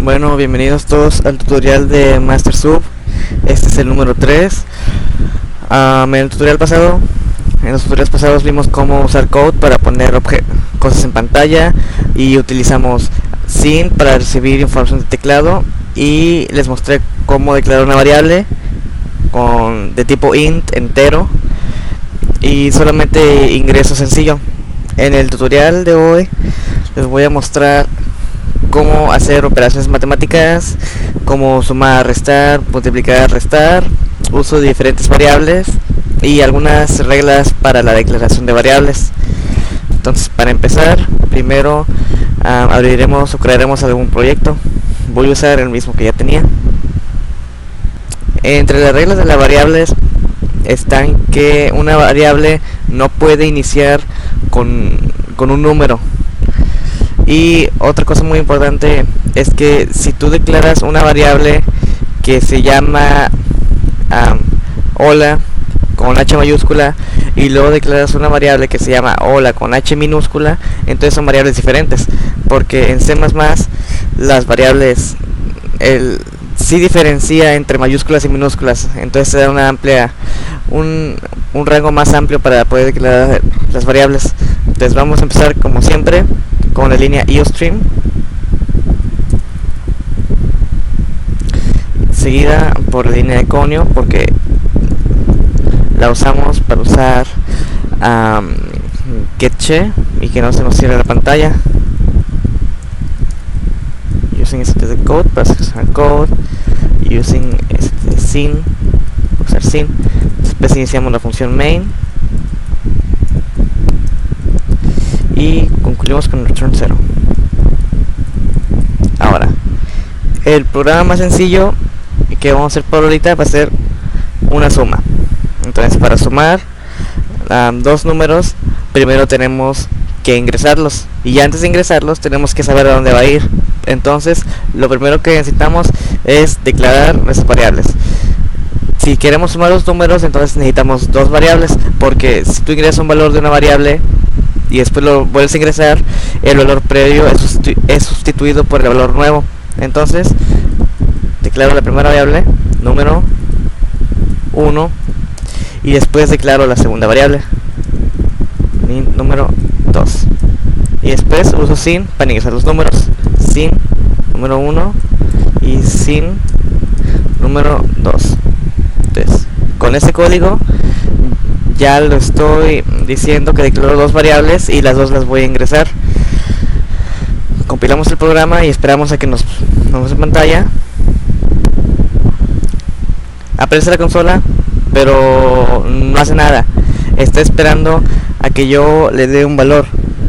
Bueno, bienvenidos todos al tutorial de MasterSub. Este es el número 3. En los tutoriales pasados vimos cómo usar Code para poner cosas en pantalla, y utilizamos Sin para recibir información de teclado, y les mostré cómo declarar una variable de tipo int entero y solamente ingreso sencillo. En el tutorial de hoy les voy a mostrar cómo hacer operaciones matemáticas, cómo sumar, restar, multiplicar, restar, uso de diferentes variables y algunas reglas para la declaración de variables. Entonces, para empezar, primero abriremos o crearemos algún proyecto. Voy a usar el mismo que ya tenía. Entre las reglas de las variables están que una variable no puede iniciar con un número. Y otra cosa muy importante es que si tú declaras una variable que se llama hola con H mayúscula y luego declaras una variable que se llama hola con H minúscula, entonces son variables diferentes, porque en C++ las variables sí diferencia entre mayúsculas y minúsculas, entonces se da un rango más amplio para poder declarar las variables. Entonces vamos a empezar como siempre con la línea IOStream, seguida por la línea de conio, porque la usamos para usar getChe y que no se nos cierre la pantalla. Using code para seleccionar code, using sin, usar sin. Después iniciamos la función main y concluimos con return 0. Ahora, el programa más sencillo que vamos a hacer por ahorita va a ser una suma. Entonces, para sumar dos números, primero tenemos que ingresarlos, y antes de ingresarlos tenemos que saber a dónde va a ir. Entonces, lo primero que necesitamos es declarar nuestras variables. Si queremos sumar dos números, entonces necesitamos dos variables, porque si tú ingresas un valor de una variable y después lo vuelves a ingresar, el valor previo es sustituido por el valor nuevo. Entonces, declaro la primera variable, número 1, y después declaro la segunda variable, número 2, y después uso sin para ingresar los números, sin número 1 y sin número 2. Entonces, con este código ya lo estoy diciendo que declaro dos variables y las dos las voy a ingresar. Compilamos el programa y esperamos a que nos vamos en pantalla. Aparece la consola, pero no hace nada. Está esperando a que yo le dé un valor,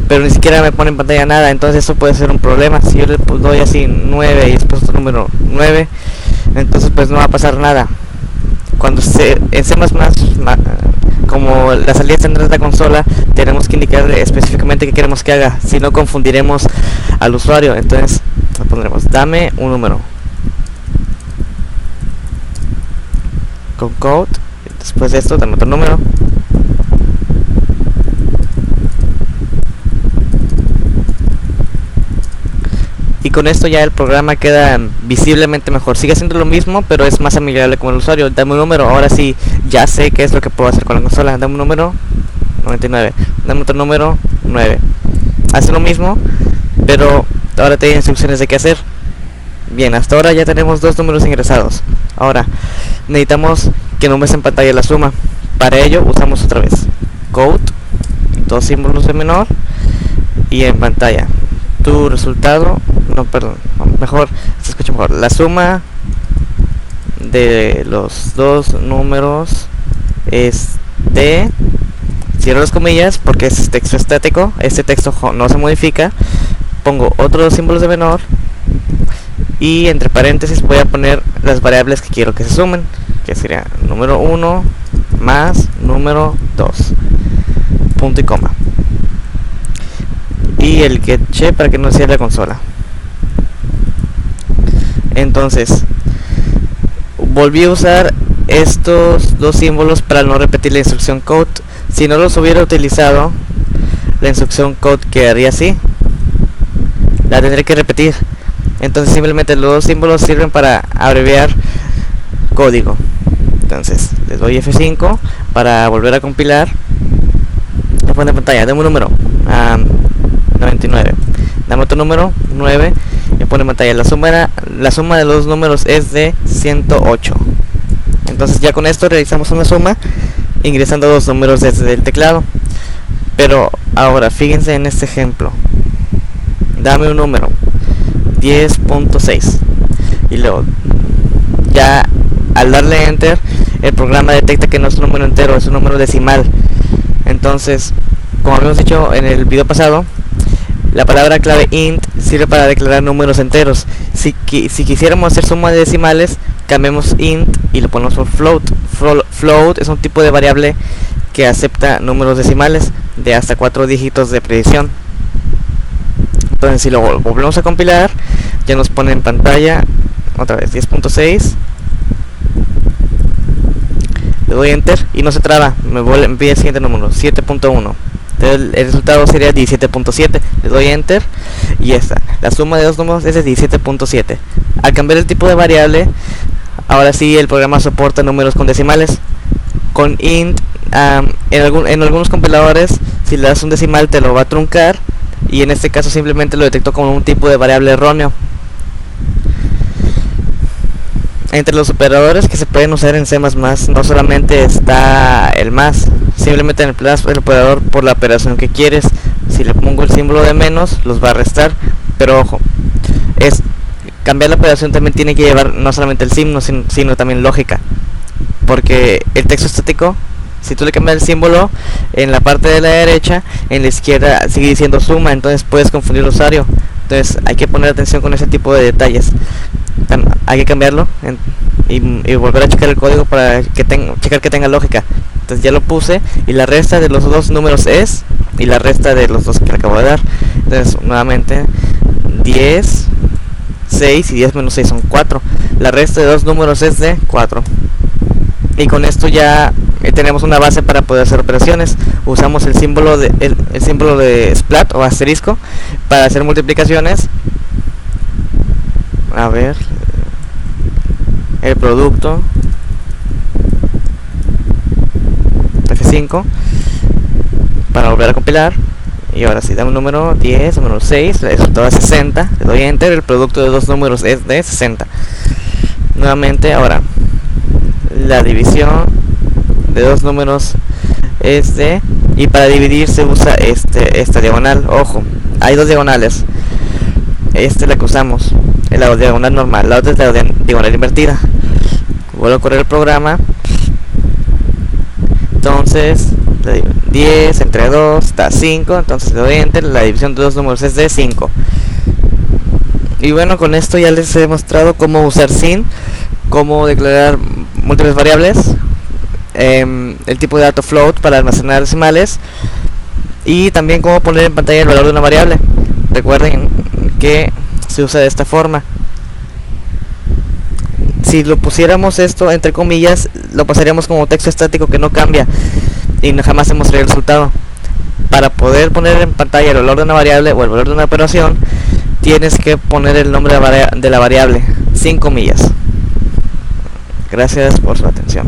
pero ni siquiera me pone en pantalla nada. Entonces eso puede ser un problema. Si yo le doy así 9 y después otro número 9, entonces pues no va a pasar nada. Cuando en C++, como la salida estándar de la consola, tenemos que indicar específicamente qué queremos que haga, si no confundiremos al usuario. Entonces pondremos dame un número con code, después de esto dame otro número, y con esto ya el programa queda visiblemente mejor. Sigue siendo lo mismo, pero es más amigable con el usuario. Dame un número, ahora sí ya sé qué es lo que puedo hacer con la consola. Dame un número 99, dame otro número 9. Hace lo mismo, pero ahora te da instrucciones de qué hacer. Bien, hasta ahora ya tenemos dos números ingresados. Ahora necesitamos que no ves en pantalla la suma. Para ello usamos otra vez code, dos símbolos de menor, y en pantalla tu resultado, mejor, se escucha mejor. La suma de los dos números es de, cierro las comillas porque es texto estático, este texto no se modifica, pongo otros símbolos de menor y entre paréntesis voy a poner las variables que quiero que se sumen, que sería número 1 más número 2, punto y coma, y el getChe para que no cierre la consola. Entonces volví a usar estos dos símbolos para no repetir la instrucción code. Si no los hubiera utilizado, la instrucción code quedaría así, la tendré que repetir. Entonces simplemente los dos símbolos sirven para abreviar código. Entonces les doy F5 para volver a compilar. Me pone en pantalla, dame un número, 99. Dame otro número, 9. Me pone en pantalla, la suma de los números es de 108. Entonces ya con esto realizamos una suma ingresando dos números desde el teclado. Pero ahora fíjense en este ejemplo. Dame un número, 10.6. Y luego ya al darle enter el programa detecta que no es un número entero, es un número decimal. Entonces, como habíamos dicho en el video pasado, la palabra clave int sirve para declarar números enteros. Si quisiéramos hacer suma de decimales, cambiamos int y lo ponemos por float. Float es un tipo de variable que acepta números decimales de hasta 4 dígitos de precisión. Entonces si lo volvemos a compilar, ya nos pone en pantalla otra vez 10.6. Le doy enter y no se traba, me pide el siguiente número, 7.1. El resultado sería 17.7. Le doy enter y ya está. La suma de dos números es de 17.7. Al cambiar el tipo de variable, ahora sí el programa soporta números con decimales. Con int, en algunos compiladores, si le das un decimal te lo va a truncar, y en este caso simplemente lo detectó como un tipo de variable erróneo. Entre los operadores que se pueden usar en C++, no solamente está el más, simplemente en el operador por la operación que quieres. Si le pongo el símbolo de menos, los va a restar, pero ojo, cambiar la operación también tiene que llevar no solamente el signo, sino también lógica, porque el texto estático, si tú le cambias el símbolo en la parte de la derecha, en la izquierda sigue diciendo suma, entonces puedes confundir al usuario. Entonces hay que poner atención con ese tipo de detalles. Hay que cambiarlo y volver a checar el código para checar que tenga lógica. Entonces ya lo puse, y la resta de los dos números es, y la resta de los dos que le acabo de dar. Entonces nuevamente 10, 6 y 10 menos 6 son 4. La resta de dos números es de 4. Y con esto ya tenemos una base para poder hacer operaciones. Usamos el símbolo de splat o asterisco para hacer multiplicaciones. A ver, el producto, F5 para volver a compilar. Y ahora sí, dame un número 10, número 6, el resultado es 60. Le doy enter, el producto de dos números es de 60. Nuevamente, ahora la división de dos números es de, y para dividir se usa esta diagonal. Ojo, hay dos diagonales. Esta es la que usamos, es la diagonal normal, la otra es la diagonal invertida. Vuelvo a correr el programa. Entonces 10 entre 2 da 5, entonces le doy enter, la división de dos números es de 5. Y bueno, con esto ya les he demostrado cómo usar sin, cómo declarar múltiples variables, el tipo de dato float para almacenar decimales, y también cómo poner en pantalla el valor de una variable. Recuerden que se usa de esta forma. Si lo pusiéramos esto entre comillas, lo pasaríamos como texto estático que no cambia y jamás se mostraría el resultado. Para poder poner en pantalla el valor de una variable o el valor de una operación, tienes que poner el nombre de la variable sin comillas. Gracias por su atención.